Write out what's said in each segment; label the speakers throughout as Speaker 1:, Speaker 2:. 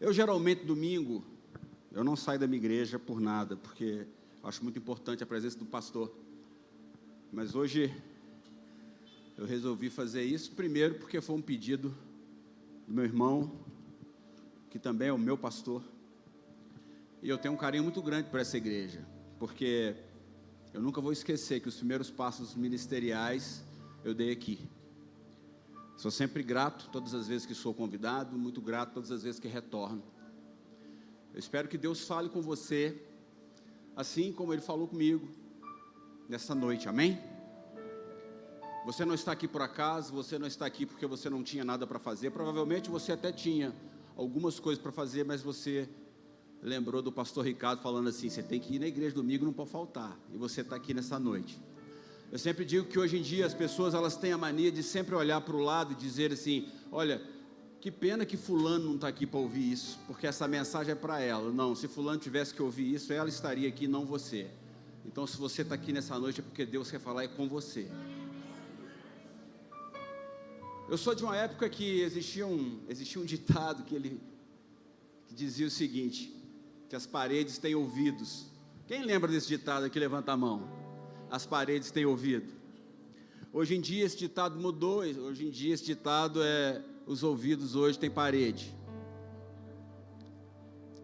Speaker 1: Eu geralmente, domingo, eu não saio da minha igreja por nada, porque eu acho muito importante a presença do pastor. Mas hoje, eu resolvi fazer isso, primeiro porque foi um pedido do meu irmão, que também é o meu pastor. E eu tenho um carinho muito grande por essa igreja, porque eu nunca vou esquecer que os primeiros passos ministeriais eu dei aqui. Sou sempre grato todas as vezes que sou convidado, muito grato todas as vezes que retorno. Eu espero que Deus fale com você, assim como Ele falou comigo, nessa noite, amém? Você não está aqui por acaso, você não está aqui porque você não tinha nada para fazer. Provavelmente você até tinha algumas coisas para fazer, mas você lembrou do pastor Ricardo falando assim: você tem que ir na igreja domingo, não pode faltar. E você está aqui nessa noite. Eu sempre digo que hoje em dia as pessoas, elas têm a mania de sempre olhar para o lado e dizer assim: olha, que pena que fulano não está aqui para ouvir isso, porque essa mensagem é para ela. Não, se fulano tivesse que ouvir isso, ela estaria aqui, não você. Então, se você está aqui nessa noite, é porque Deus quer falar com você. Eu sou de uma época que existia um ditado que dizia o seguinte: que as paredes têm ouvidos. Quem lembra desse ditado aqui? Levanta a mão. As paredes têm ouvido. Hoje em dia esse ditado mudou. Hoje em dia esse ditado é: os ouvidos hoje têm parede.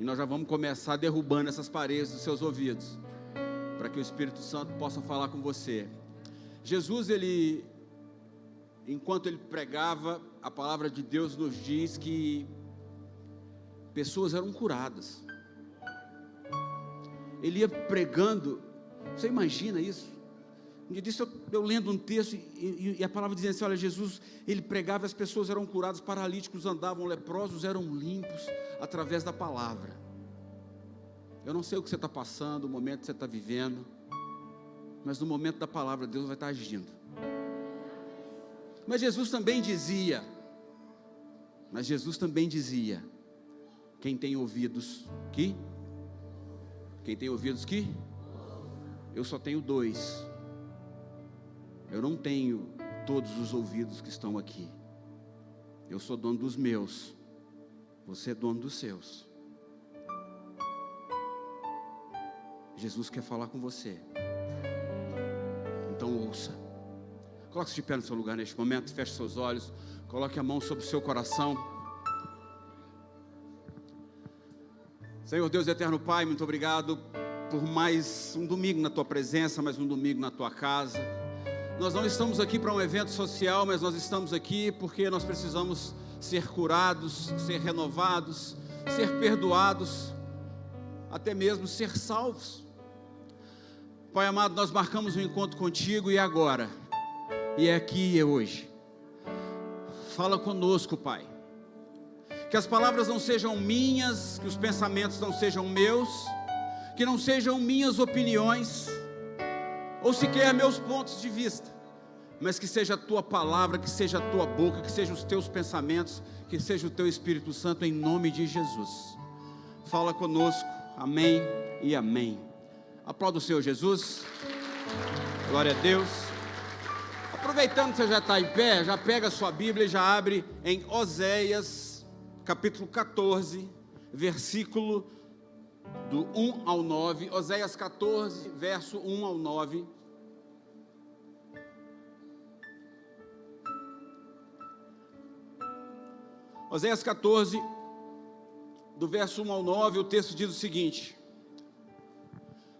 Speaker 1: E nós já vamos começar derrubando essas paredes dos seus ouvidos, para que o Espírito Santo possa falar com você. Jesus, enquanto ele pregava, a palavra de Deus nos diz que pessoas eram curadas. Ele ia pregando. Você imagina isso? Um dia disso eu lendo um texto e a palavra dizia assim: olha, Jesus, ele pregava e as pessoas eram curadas, paralíticos andavam, leprosos eram limpos através da palavra. Eu não sei o que você está passando, o momento que você está vivendo, mas no momento da palavra Deus vai estar agindo. Mas Jesus também dizia, quem tem ouvidos que? Quem tem ouvidos que? Eu só tenho 2. Eu não tenho todos os ouvidos que estão aqui. Eu sou dono dos meus. Você é dono dos seus. Jesus quer falar com você. Então ouça. Coloque-se de pé no seu lugar neste momento. Feche seus olhos. Coloque a mão sobre o seu coração. Senhor Deus eterno Pai, muito obrigado por mais um domingo na Tua presença, mais um domingo na Tua casa. Nós não estamos aqui para um evento social, mas nós estamos aqui porque nós precisamos ser curados, ser renovados, ser perdoados, até mesmo ser salvos. Pai amado, nós marcamos um encontro contigo e agora, e é aqui e é hoje. Fala conosco, Pai. Que as palavras não sejam minhas, que os pensamentos não sejam meus, que não sejam minhas opiniões, ou sequer meus pontos de vista, mas que seja a Tua palavra, que seja a Tua boca, que sejam os Teus pensamentos, que seja o Teu Espírito Santo, em nome de Jesus. Fala conosco, amém e amém. Aplauda o Senhor Jesus. Glória a Deus. Aproveitando que você já está em pé, já pega a sua Bíblia e já abre em Oséias, capítulo 14, versículo do 1 ao 9, Oséias 14, verso 1 ao 9. Oséias 14, do verso 1 ao 9, o texto diz o seguinte: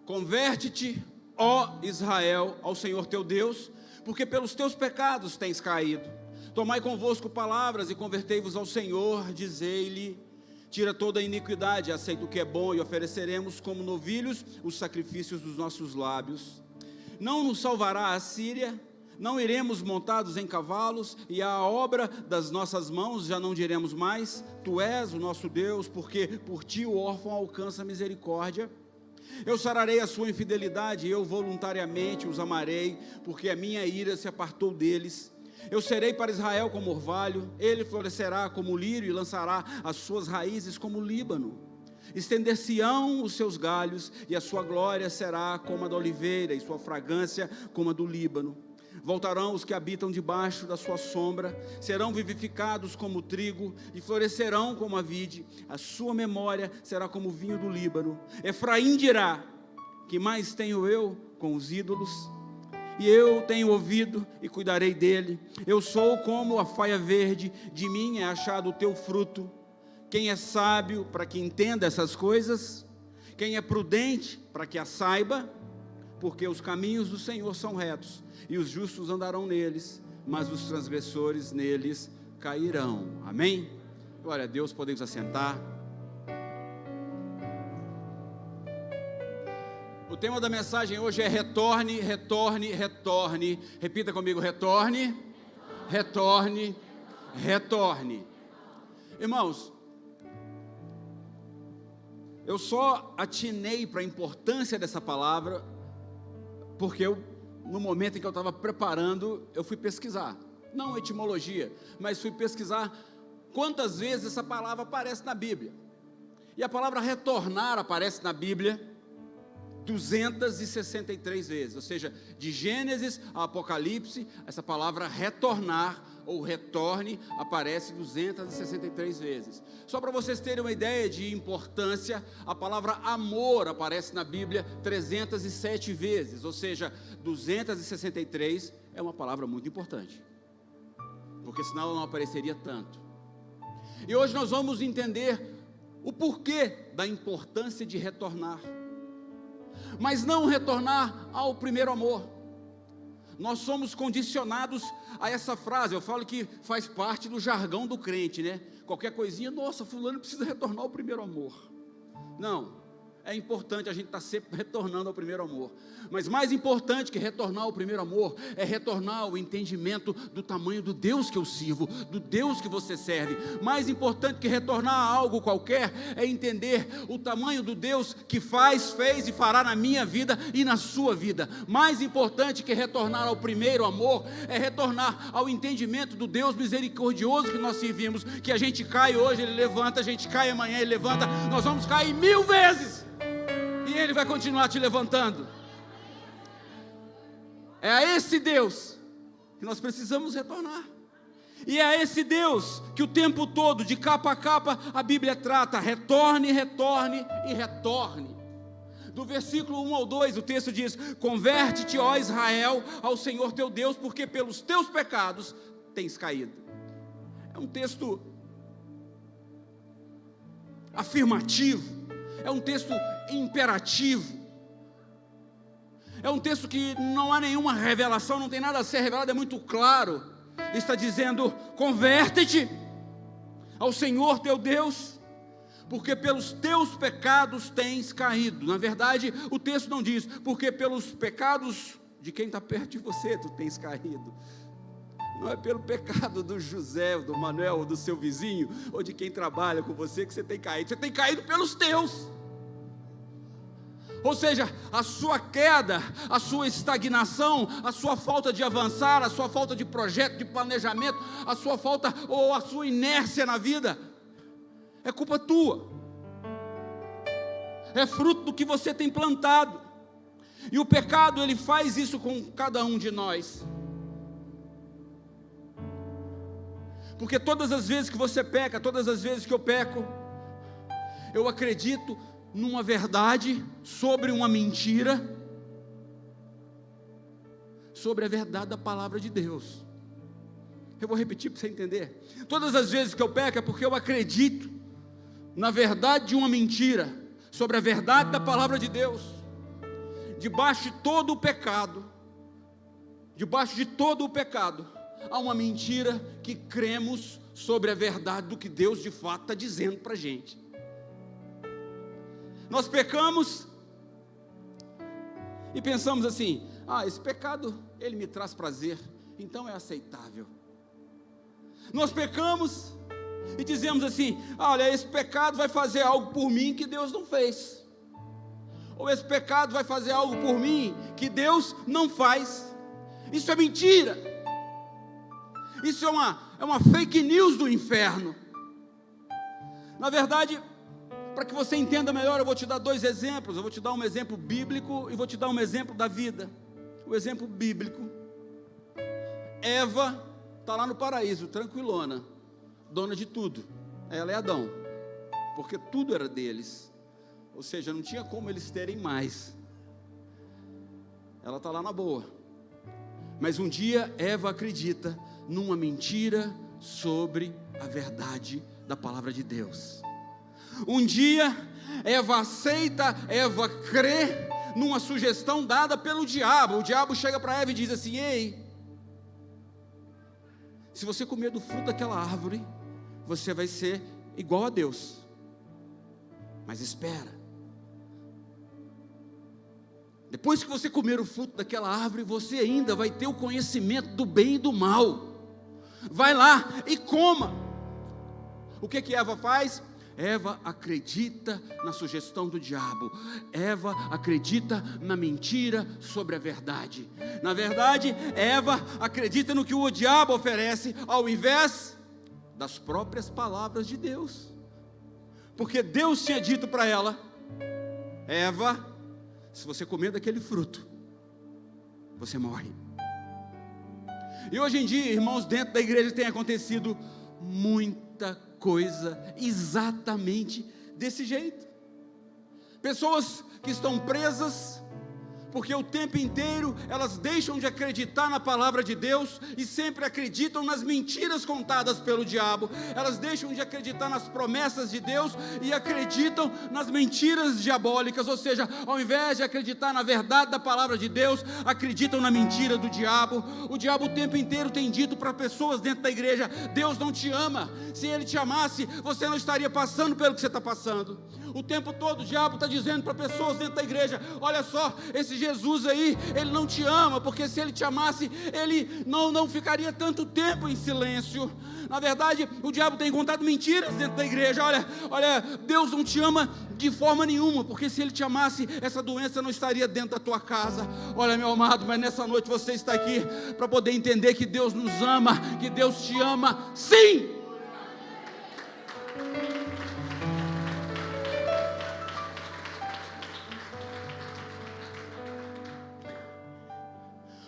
Speaker 1: converte-te, ó Israel, ao Senhor teu Deus, porque pelos teus pecados tens caído. Tomai convosco palavras e convertei-vos ao Senhor, dizei-lhe: tira toda a iniquidade, aceita o que é bom, e ofereceremos como novilhos os sacrifícios dos nossos lábios. Não nos salvará a Síria, não iremos montados em cavalos, e a obra das nossas mãos já não diremos mais: tu és o nosso Deus, porque por ti o órfão alcança misericórdia. Eu sararei a sua infidelidade, e eu voluntariamente os amarei, porque a minha ira se apartou deles. Eu serei para Israel como orvalho, ele florescerá como o lírio e lançará as suas raízes como o Líbano. Estender-se-ão os seus galhos, e a sua glória será como a da oliveira, e sua fragrância como a do Líbano. Voltarão os que habitam debaixo da sua sombra, serão vivificados como o trigo e florescerão como a vide. A sua memória será como o vinho do Líbano. Efraim dirá: que mais tenho eu com os ídolos? E eu tenho ouvido e cuidarei dele. Eu sou como a faia verde, de mim é achado o teu fruto. Quem é sábio para que entenda essas coisas? Quem é prudente para que a saiba? Porque os caminhos do Senhor são retos, e os justos andarão neles, mas os transgressores neles cairão. Amém? Glória a Deus, podemos assentar. O tema da mensagem hoje é retorne, retorne, retorne. Repita comigo: retorne, retorne, retorne. Irmãos, eu só atinei para a importância dessa palavra porque no momento em que eu estava preparando, eu fui pesquisar, não etimologia, mas fui pesquisar quantas vezes essa palavra aparece na Bíblia. E a palavra retornar aparece na Bíblia 263 vezes, ou seja, de Gênesis a Apocalipse, essa palavra retornar ou retorne aparece 263 vezes. Só para vocês terem uma ideia de importância, a palavra amor aparece na Bíblia 307 vezes, ou seja, 263 é uma palavra muito importante, porque senão ela não apareceria tanto. E hoje nós vamos entender o porquê da importância de retornar, mas não retornar ao primeiro amor. Nós somos condicionados a essa frase. Eu falo que faz parte do jargão do crente, né? Qualquer coisinha, nossa, fulano precisa retornar ao primeiro amor. Não, é importante a gente estar sempre retornando ao primeiro amor, mas mais importante que retornar ao primeiro amor, é retornar ao entendimento do tamanho do Deus que eu sirvo, do Deus que você serve. Mais importante que retornar a algo qualquer, é entender o tamanho do Deus que faz, fez e fará na minha vida e na sua vida. Mais importante que retornar ao primeiro amor, é retornar ao entendimento do Deus misericordioso que nós servimos, que a gente cai hoje, Ele levanta, a gente cai amanhã, Ele levanta, nós vamos cair 1000 vezes, e Ele vai continuar te levantando. É a esse Deus que nós precisamos retornar. E é a esse Deus que o tempo todo, de capa a capa, a Bíblia trata: retorne, retorne e retorne. Do versículo 1 ao 2, o texto diz: converte-te, ó Israel, ao Senhor teu Deus, porque pelos teus pecados tens caído. É um texto afirmativo, é um texto imperativo, é um texto que não há nenhuma revelação, não tem nada a ser revelado, é muito claro. Está dizendo: converte-te ao Senhor teu Deus, porque pelos teus pecados tens caído. Na verdade, o texto não diz: porque pelos pecados de quem está perto de você tu tens caído. Não é pelo pecado do José, do Manuel, ou do seu vizinho, ou de quem trabalha com você que você tem caído. Você tem caído pelos teus. Ou seja, a sua queda, a sua estagnação, a sua falta de avançar, a sua falta de projeto, de planejamento, a sua falta ou a sua inércia na vida, é culpa tua. É fruto do que você tem plantado. E o pecado, ele faz isso com cada um de nós. Porque todas as vezes que você peca, todas as vezes que eu peco, eu acredito numa verdade sobre uma mentira, sobre a verdade da palavra de Deus. Eu vou repetir para você entender. Todas as vezes que eu peco é porque eu acredito na verdade de uma mentira, sobre a verdade da palavra de Deus. Debaixo de todo o pecado, há uma mentira que cremos sobre a verdade do que Deus de fato está dizendo para a gente. Nós pecamos e pensamos assim: esse pecado, ele me traz prazer, então é aceitável. Nós pecamos e dizemos assim: olha, esse pecado vai fazer algo por mim que Deus não fez, ou esse pecado vai fazer algo por mim que Deus não faz. Isso é mentira, isso é uma fake news do inferno. Na verdade, para que você entenda melhor, eu vou te dar 2 exemplos. Eu vou te dar um exemplo bíblico e vou te dar um exemplo da vida. O exemplo bíblico Eva está lá no paraíso, tranquilona, dona de tudo. Ela é Adão, porque tudo era deles, ou seja, não tinha como eles terem mais. Ela está lá na boa. Mas um dia Eva acredita numa mentira sobre a verdade da palavra de Deus. Um dia Eva aceita, Eva crê numa sugestão dada pelo diabo. O diabo chega para Eva e diz assim: ei, se você comer do fruto daquela árvore, você vai ser igual a Deus. Mas espera, depois que você comer o fruto daquela árvore, você ainda vai ter o conhecimento do bem e do mal. Vai lá e coma. O que Eva faz? Eva acredita na sugestão do diabo. Eva acredita na mentira sobre a verdade. Na verdade, Eva acredita no que o diabo oferece, ao invés das próprias palavras de Deus. Porque Deus tinha dito para ela: Eva, se você comer daquele fruto, você morre. E hoje em dia, irmãos, dentro da igreja tem acontecido muita coisa exatamente desse jeito. Pessoas que estão presas, porque o tempo inteiro elas deixam de acreditar na palavra de Deus e sempre acreditam nas mentiras contadas pelo diabo. Elas deixam de acreditar nas promessas de Deus e acreditam nas mentiras diabólicas, ou seja, ao invés de acreditar na verdade da palavra de Deus, acreditam na mentira do diabo. O diabo o tempo inteiro tem dito para pessoas dentro da igreja: Deus não te ama. Se Ele te amasse, você não estaria passando pelo que você está passando. O tempo todo o diabo está dizendo para pessoas dentro da igreja: olha só, esse Jesus aí, Ele não te ama, porque se Ele te amasse, Ele não ficaria tanto tempo em silêncio. Na verdade, o diabo tem contado mentiras dentro da igreja. Olha, Deus não te ama de forma nenhuma, porque se Ele te amasse, essa doença não estaria dentro da tua casa. Olha, meu amado, mas nessa noite você está aqui para poder entender que Deus nos ama, que Deus te ama, sim!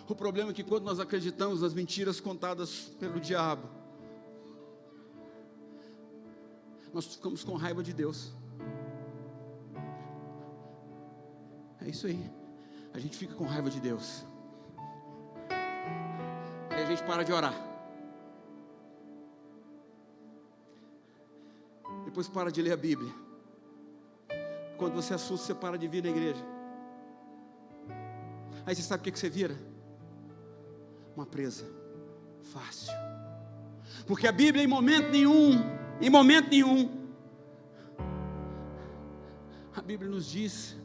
Speaker 1: O problema é que quando nós acreditamos nas mentiras contadas pelo diabo, nós ficamos com raiva de Deus. É isso aí. A gente fica com raiva de Deus. Aí a gente para de orar. Depois para de ler a Bíblia. Quando você assusta, você para de vir na igreja. Aí você sabe o que você vira? Uma presa fácil. Porque a Bíblia em momento nenhum, a Bíblia nos diz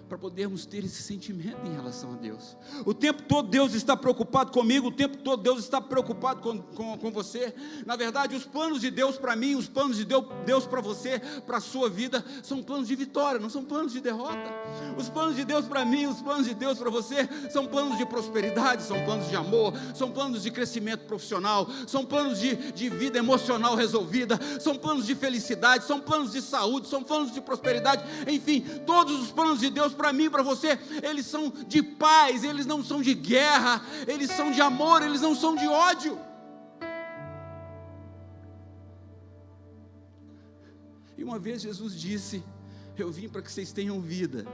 Speaker 1: para podermos ter esse sentimento em relação a Deus. O tempo todo Deus está preocupado comigo, o tempo todo Deus está preocupado com você. Na verdade, os planos de Deus para mim, os planos de Deus para você, para a sua vida, são planos de vitória, não são planos de derrota. Os planos de Deus para mim, os planos de Deus para você, são planos de prosperidade, são planos de amor, são planos de crescimento profissional, são planos de vida emocional resolvida, são planos de felicidade, são planos de saúde, são planos de prosperidade. Enfim, todos os planos de Deus para mim, para você, eles são de paz, eles não são de guerra, eles são de amor, eles não são de ódio. E uma vez Jesus disse: eu vim para que vocês tenham vida,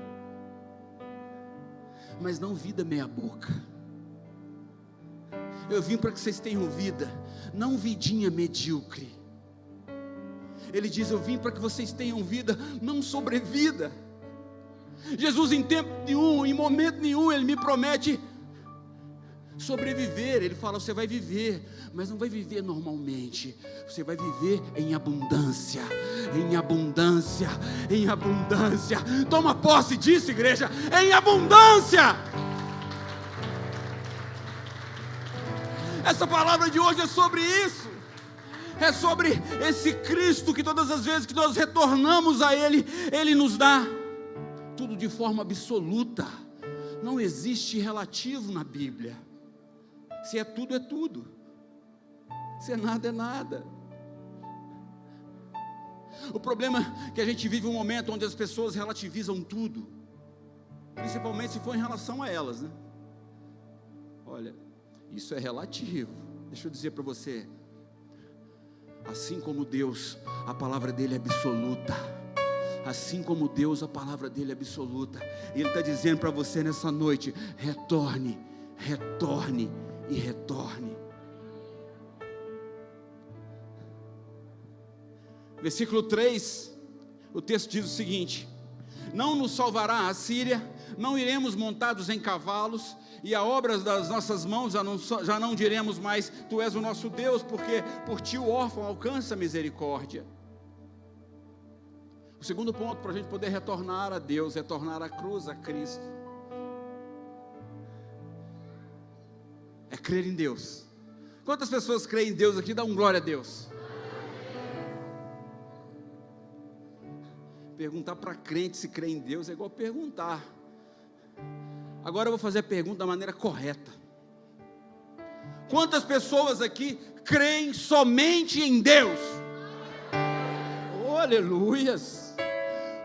Speaker 1: mas não vida meia boca. Eu vim para que vocês tenham vida, não vidinha medíocre. Ele diz: eu vim para que vocês tenham vida, não sobrevida. Jesus em tempo nenhum, em momento nenhum, Ele me promete sobreviver. Ele fala: você vai viver, mas não vai viver normalmente, você vai viver em abundância, em abundância, em abundância. Toma posse disso, igreja, em abundância. Essa palavra de hoje é sobre isso. É sobre esse Cristo que todas as vezes que nós retornamos a Ele, Ele nos dá tudo de forma absoluta. Não existe relativo na Bíblia. Se é tudo, é tudo. Se é nada, é nada. O problema é que a gente vive um momento onde as pessoas relativizam tudo, principalmente se for em relação a elas, né? Olha, Isso é relativo. Deixa eu dizer para você, assim como Deus, a palavra dele é absoluta. Assim como Deus, a palavra dele é absoluta. Ele está dizendo para você nessa noite: retorne, retorne e retorne. Versículo 3, o texto diz o seguinte: não nos salvará a Síria, não iremos montados em cavalos, e a obra das nossas mãos já não diremos mais: tu és o nosso Deus, porque por ti o órfão alcança misericórdia. O segundo ponto para a gente poder retornar a Deus, retornar à cruz, a Cristo, é crer em Deus. Quantas pessoas creem em Deus aqui? Dá um glória a Deus. Perguntar para crente se crê em Deus é igual perguntar. Agora eu vou fazer a pergunta da maneira correta. Quantas pessoas aqui creem somente em Deus? Oh, aleluias!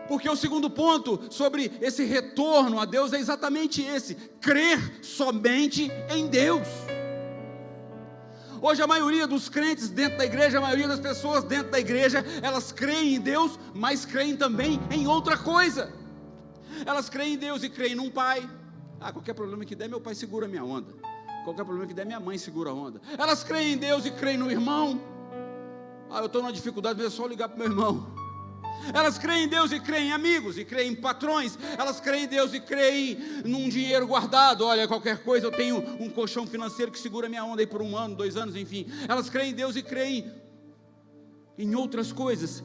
Speaker 1: Porque o segundo ponto sobre esse retorno a Deus é exatamente esse: crer somente em Deus. Hoje a maioria dos crentes dentro da igreja, a maioria das pessoas dentro da igreja, elas creem em Deus, mas creem também em outra coisa. Elas creem em Deus e creem num pai. Qualquer problema que der, meu pai segura a minha onda. Qualquer problema que der, minha mãe segura a onda. Elas creem em Deus e creem no irmão. Eu estou numa dificuldade, mas é só ligar para o meu irmão. Elas creem em Deus e creem em amigos, e creem em patrões. Elas creem em Deus e creem num dinheiro guardado. Olha, qualquer coisa, eu tenho um colchão financeiro que segura minha onda aí por 1 ano, 2 anos, enfim. Elas creem em Deus e creem em outras coisas.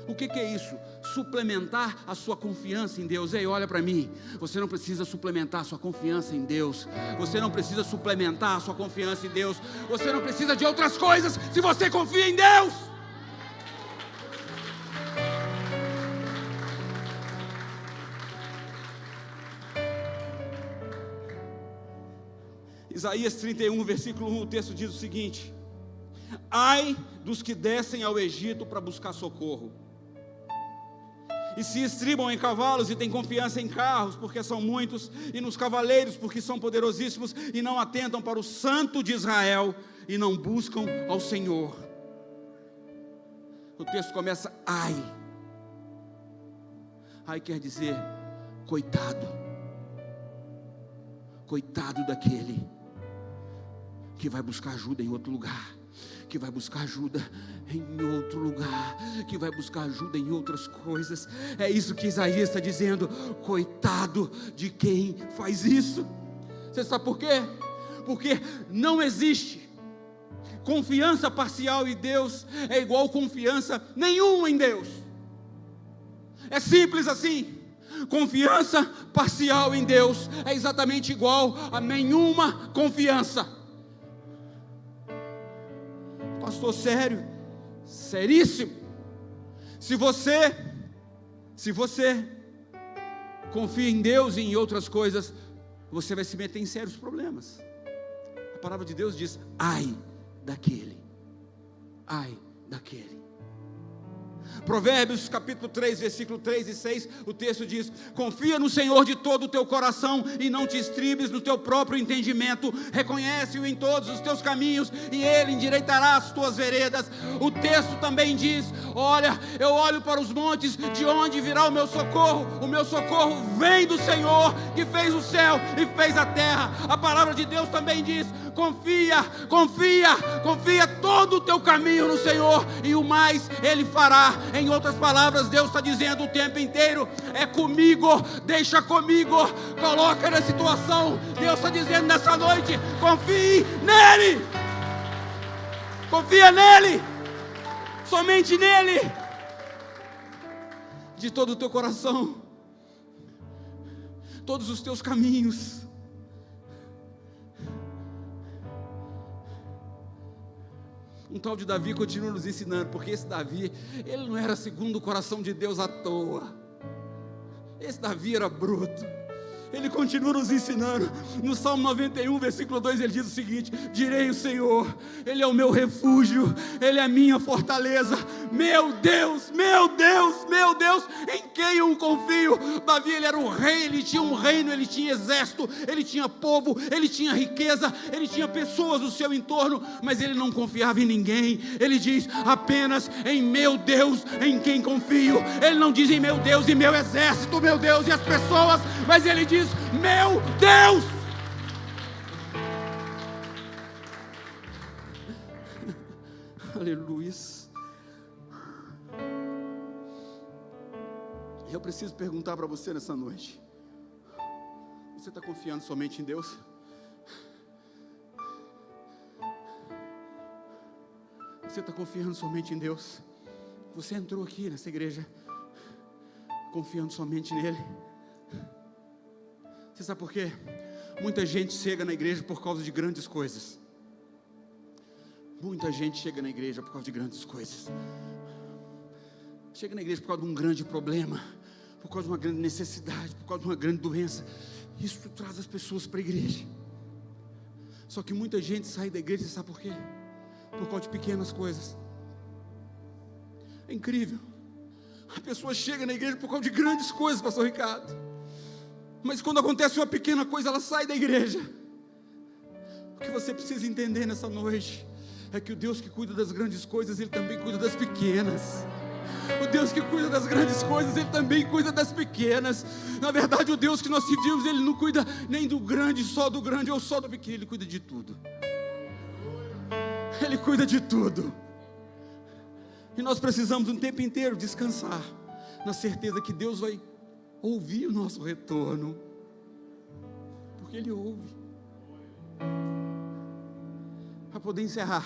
Speaker 1: O que é isso? Suplementar a sua confiança em Deus. Ei, olha para mim, você não precisa suplementar a sua confiança em Deus. Você não precisa suplementar a sua confiança em Deus. Você não precisa de outras coisas se você confia em Deus. Isaías 31, versículo 1, o texto diz o seguinte: ai dos que descem ao Egito para buscar socorro, e se estribam em cavalos e têm confiança em carros, porque são muitos, e nos cavaleiros, porque são poderosíssimos, e não atentam para o Santo de Israel, e não buscam ao Senhor. O texto começa: ai. Ai quer dizer coitado. Coitado daquele que vai buscar ajuda em outro lugar, que vai buscar ajuda em outro lugar, que vai buscar ajuda em outras coisas. É isso que Isaías está dizendo: coitado de quem faz isso. Você sabe por quê? Porque não existe confiança parcial em Deus é igual confiança nenhuma em Deus. É simples assim. Confiança parcial em Deus é exatamente igual a nenhuma confiança. Pastor, sério? Seríssimo. Se você confia em Deus e em outras coisas, você vai se meter em sérios problemas. A palavra de Deus diz: ai daquele, ai daquele. Provérbios capítulo 3, versículo 3 e 6, o texto diz: confia no Senhor de todo o teu coração e não te estribes no teu próprio entendimento, reconhece-o em todos os teus caminhos e Ele endireitará as tuas veredas. O texto também diz: olha, eu olho para os montes, de onde virá o meu socorro vem do Senhor, que fez o céu e fez a terra. A palavra de Deus também diz: confia todo o teu caminho no Senhor, e o mais Ele fará. Em outras palavras, Deus está dizendo o tempo inteiro: é comigo, deixa comigo, coloca na situação. Deus está dizendo nessa noite: confie nele, confia nele, somente nele, de todo o teu coração, todos os teus caminhos. Um tal de Davi continua nos ensinando, porque esse Davi, ele não era segundo o coração de Deus à toa. Esse Davi era bruto. Ele continua nos ensinando. No Salmo 91, versículo 2, ele diz o seguinte: direi o Senhor, Ele é o meu refúgio, Ele é a minha fortaleza, meu Deus, meu Deus, meu Deus, em quem eu confio? Davi, ele era um rei, ele tinha um reino, ele tinha exército, ele tinha povo, ele tinha riqueza, ele tinha pessoas no seu entorno, mas ele não confiava em ninguém. Ele diz, apenas em meu Deus, em quem confio. Ele não diz em meu Deus e meu exército, meu Deus e as pessoas, mas ele diz, meu Deus. Aleluia. Eu preciso perguntar para você nessa noite: você está confiando somente em Deus? Você está confiando somente em Deus? Você entrou aqui nessa igreja confiando somente nele? Você sabe por quê? Muita gente chega na igreja por causa de grandes coisas. Muita gente chega na igreja por causa de grandes coisas. Chega na igreja por causa de um grande problema, por causa de uma grande necessidade, por causa de uma grande doença. Isso traz as pessoas para a igreja. Só que muita gente sai da igreja, sabe por quê? Por causa de pequenas coisas. É incrível. A pessoa chega na igreja por causa de grandes coisas, pastor Ricardo, mas quando acontece uma pequena coisa, ela sai da igreja. O que você precisa entender nessa noite é que o Deus que cuida das grandes coisas, Ele também cuida das pequenas. O Deus que cuida das grandes coisas, Ele também cuida das pequenas. Na verdade, o Deus que nós servimos, Ele não cuida nem do grande, só do grande ou só do pequeno. Ele cuida de tudo. Ele cuida de tudo. E nós precisamos um tempo inteiro descansar na certeza que Deus vai ouvir o nosso retorno, porque Ele ouve. Para poder encerrar,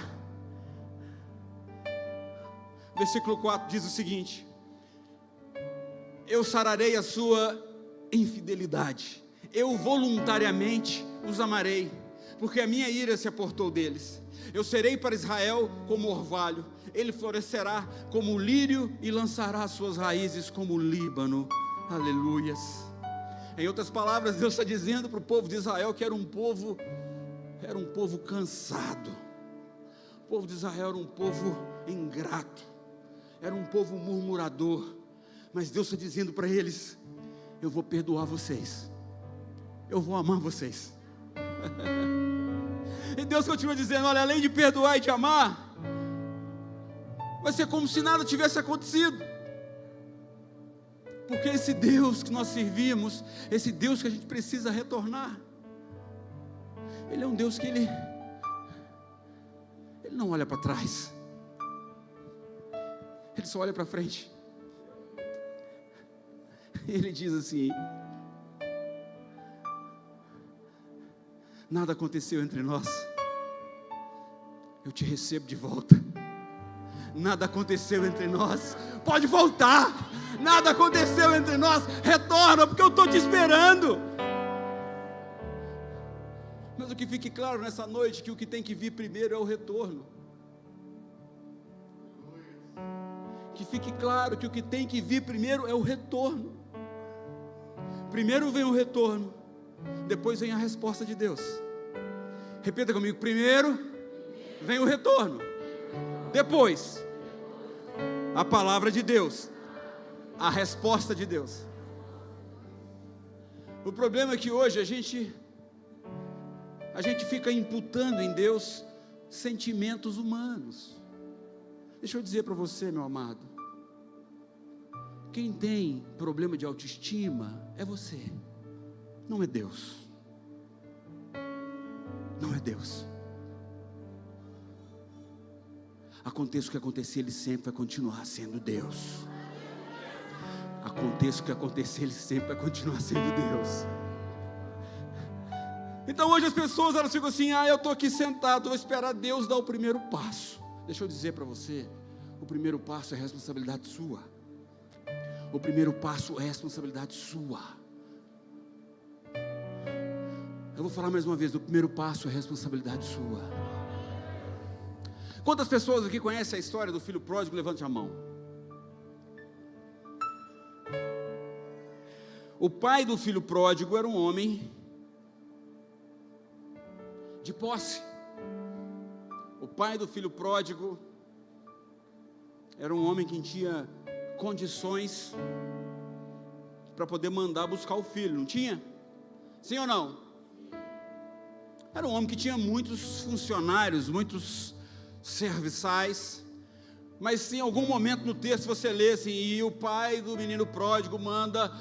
Speaker 1: versículo 4 diz o seguinte: eu sararei a sua infidelidade, eu voluntariamente os amarei, porque a minha ira se aportou deles. Eu serei para Israel como orvalho, ele florescerá como o lírio e lançará suas raízes como o Líbano. Aleluias. Em outras palavras, Deus está dizendo para o povo de Israel que era um povo cansado. O povo de Israel era um povo ingrato, era um povo murmurador, mas Deus está dizendo para eles: eu vou perdoar vocês, eu vou amar vocês. E Deus continua dizendo: olha, além de perdoar e de amar, vai ser como se nada tivesse acontecido, porque esse Deus que nós servimos, esse Deus que a gente precisa retornar, Ele é um Deus que Ele não olha para trás, Ele só olha para frente. Ele diz assim: nada aconteceu entre nós, eu te recebo de volta. Nada aconteceu entre nós, pode voltar. Nada aconteceu entre nós, retorna, porque eu estou te esperando. Mas o que fique claro nessa noite, que o que tem que vir primeiro é o retorno. Que fique claro que o que tem que vir primeiro é o retorno. Primeiro vem o retorno, depois vem a resposta de Deus. Repita comigo: primeiro vem o retorno, depois a palavra de Deus, a resposta de Deus. O problema é que hoje a gente fica imputando em Deus sentimentos humanos. Deixa eu dizer para você, meu amado, quem tem problema de autoestima é você, não é Deus. Não é Deus. Aconteça o que acontecer, Ele sempre vai continuar sendo Deus. Aconteça o que acontecer, Ele sempre vai continuar sendo Deus. Então hoje as pessoas, elas ficam assim: eu estou aqui sentado, vou esperar Deus dar o primeiro passo. Deixa eu dizer para você, o primeiro passo é responsabilidade sua. O primeiro passo é responsabilidade sua. Eu vou falar mais uma vez: o primeiro passo é responsabilidade sua. Quantas pessoas aqui conhecem a história do filho pródigo? Levante a mão. O pai do filho pródigo era um homem de posse. O pai do filho pródigo era um homem que tinha condições para poder mandar buscar o filho, não tinha? Sim ou não? Era um homem que tinha muitos funcionários, muitos serviçais, mas se em algum momento no texto você lê assim, e o pai do menino pródigo manda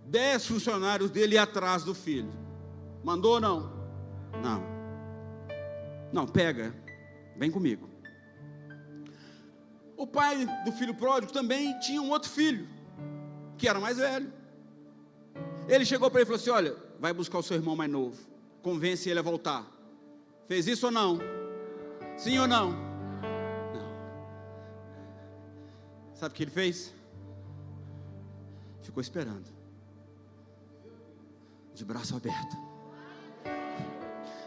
Speaker 1: 10 funcionários dele ir atrás do filho. Mandou ou não? Não, pega, vem comigo. O pai do filho pródigo também tinha um outro filho, que era mais velho. Ele chegou para ele e falou assim: olha, vai buscar o seu irmão mais novo, convence ele a voltar. Fez isso ou não? Sim ou não? Não. Sabe o que ele fez? Ficou esperando, de braço aberto.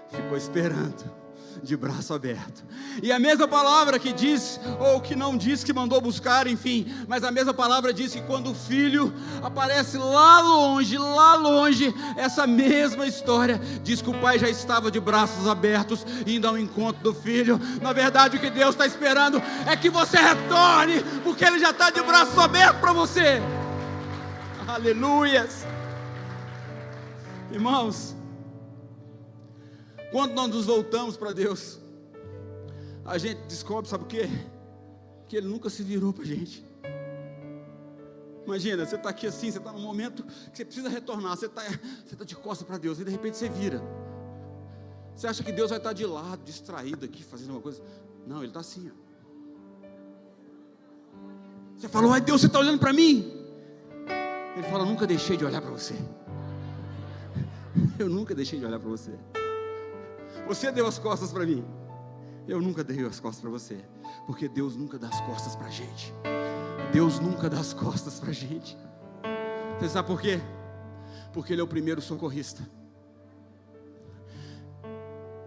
Speaker 1: Ficou esperando, de braço aberto. E a mesma palavra que diz, ou que não diz que mandou buscar, enfim, mas a mesma palavra diz que quando o filho aparece lá longe, essa mesma história diz que o pai já estava de braços abertos, indo ao encontro do filho. Na verdade, o que Deus está esperando é que você retorne, porque Ele já está de braços abertos para você. Aleluias. Irmãos, quando nós nos voltamos para Deus, a gente descobre, sabe o quê? Que Ele nunca se virou para a gente. Imagina, você está aqui assim, você está num momento que você precisa retornar, você está de costas para Deus, e de repente você vira. Você acha que Deus vai estar de lado, distraído aqui, fazendo uma coisa? Não, Ele está assim, ó. Você falou: ai Deus, você está olhando para mim? Ele fala: eu nunca deixei de olhar para você. Eu nunca deixei de olhar para você. Você deu as costas para mim, eu nunca dei as costas para você, porque Deus nunca dá as costas para a gente. Deus nunca dá as costas para a gente. Você sabe por quê? Porque Ele é o primeiro socorrista.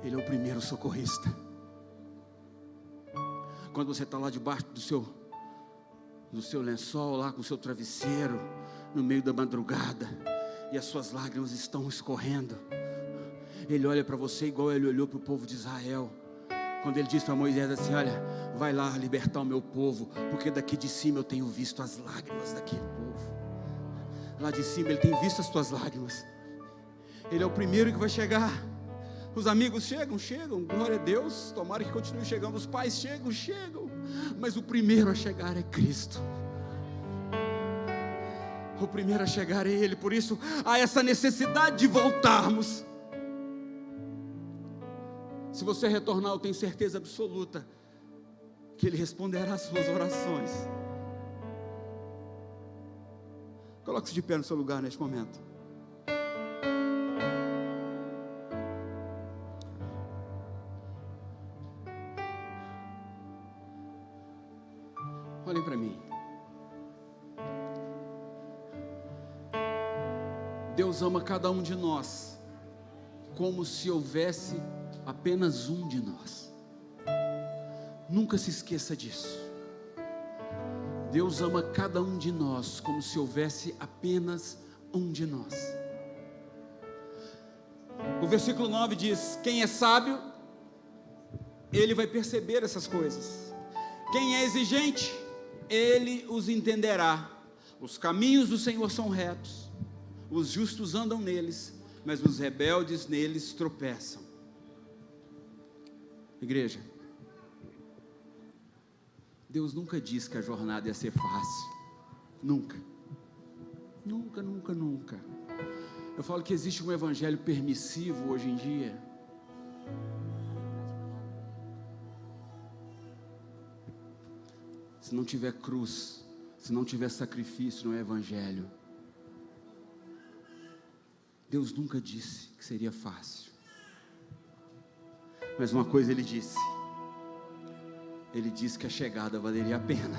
Speaker 1: Ele é o primeiro socorrista. Quando você está lá debaixo do seu lençol, lá com o seu travesseiro, no meio da madrugada, e as suas lágrimas estão escorrendo, Ele olha para você igual Ele olhou para o povo de Israel, quando Ele disse para Moisés assim: olha, vai lá libertar o meu povo, porque daqui de cima eu tenho visto as lágrimas daquele povo. Lá de cima Ele tem visto as tuas lágrimas. Ele é o primeiro que vai chegar. Os amigos chegam, glória a Deus, tomara que continue chegando. Os pais chegam, mas o primeiro a chegar é Cristo. O primeiro a chegar é Ele. Por isso há essa necessidade de voltarmos. Se você retornar, eu tenho certeza absoluta que Ele responderá às suas orações. Coloque-se de pé no seu lugar neste momento. Olhem para mim. Deus ama cada um de nós como se houvesse apenas um de nós. Nunca se esqueça disso. Deus ama cada um de nós como se houvesse apenas um de nós. O versículo 9 diz: quem é sábio, ele vai perceber essas coisas. Quem é exigente, ele os entenderá. Os caminhos do Senhor são retos, os justos andam neles, mas os rebeldes neles tropeçam. Igreja, Deus nunca disse que a jornada ia ser fácil. Nunca. Eu falo que existe um evangelho permissivo hoje em dia. Se não tiver cruz, se não tiver sacrifício, não é evangelho. Deus nunca disse que seria fácil. Mas uma coisa Ele disse. Ele disse que a chegada valeria a pena.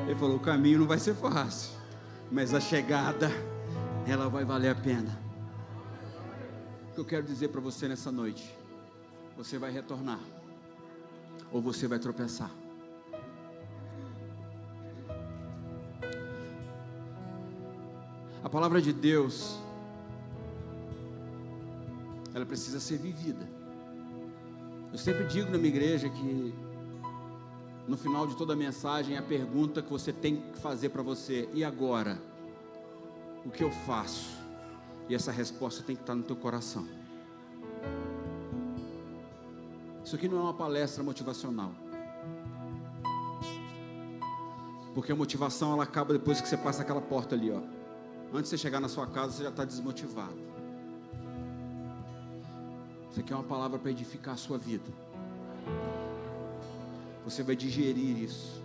Speaker 1: Ele falou: o caminho não vai ser fácil, mas a chegada, ela vai valer a pena. O que eu quero dizer para você nessa noite: você vai retornar, ou você vai tropeçar. A palavra de Deus, ela precisa ser vivida. Eu sempre digo na minha igreja que no final de toda a mensagem, a pergunta que você tem que fazer para você: e agora? O que eu faço? E essa resposta tem que estar no teu coração. Isso aqui não é uma palestra motivacional, porque a motivação ela acaba depois que você passa aquela porta ali, ó. Antes de você chegar na sua casa, você já está desmotivado. Isso aqui é uma palavra para edificar a sua vida. Você vai digerir isso,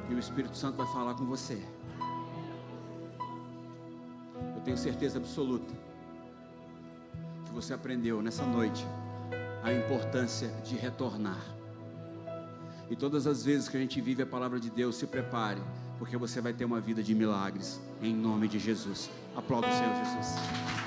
Speaker 1: e o Espírito Santo vai falar com você. Eu tenho certeza absoluta que você aprendeu nessa noite a importância de retornar. E todas as vezes que a gente vive a palavra de Deus, se prepare, porque você vai ter uma vida de milagres, em nome de Jesus. Aplauda o Senhor Jesus.